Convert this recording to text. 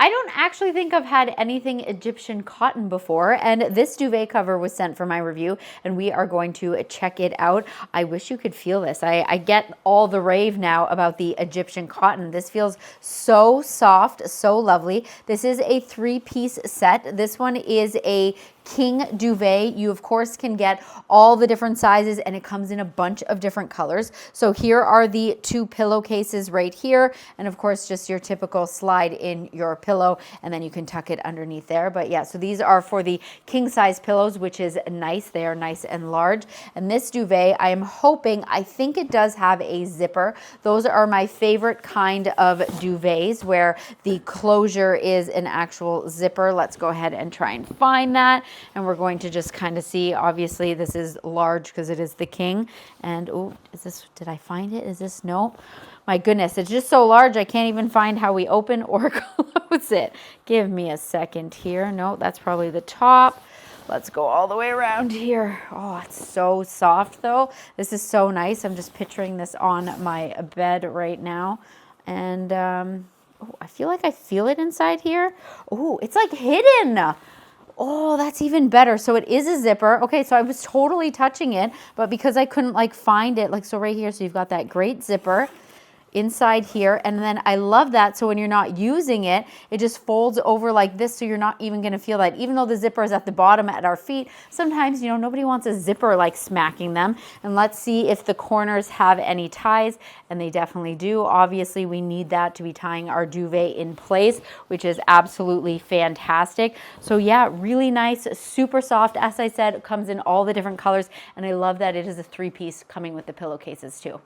I don't actually think I've had anything Egyptian cotton before, and this duvet cover was sent for my review, and we are going to check it out. I wish you could feel this. I get all the rave now about the Egyptian cotton. This feels so soft, so lovely. This is a 3-piece set. This one is a king duvet. You of course can get all the different sizes, and it comes in a bunch of different colors. So here are the 2 pillowcases right here, and of course just your typical slide in your pillow, and then you can tuck it underneath there. But yeah, so these are for the king size pillows, which is nice. They are nice and large. And this duvet, I am hoping, I think it does have a zipper. Those are my favorite kind of duvets, where the closure is an actual zipper. Let's go ahead and try and find that. And we're going to just kind of see, obviously this is large because it is the king. And oh, is this, did I find it? Is this, no? My goodness, it's just so large I can't even find how we open or close it. Give me a second here. No, that's probably the top. Let's go all the way around here. Oh, it's so soft though. This is so nice. I'm just picturing this on my bed right now. And oh, I feel like I feel it inside here. Oh, it's like hidden. Oh, that's even better. So it is a zipper. Okay, so I was totally touching it, but because I couldn't like find it, like so right here, so you've got that great zipper inside here, and then I love that. So when you're not using it, it just folds over like this, so you're not even going to feel that. Even though the zipper is at the bottom at our feet, sometimes, you know, nobody wants a zipper like smacking them. And let's see if the corners have any ties, and they definitely do. Obviously, we need that to be tying our duvet in place, which is absolutely fantastic. So yeah, really nice, super soft. As I said, it comes in all the different colors, and I love that it is a 3-piece coming with the pillowcases too.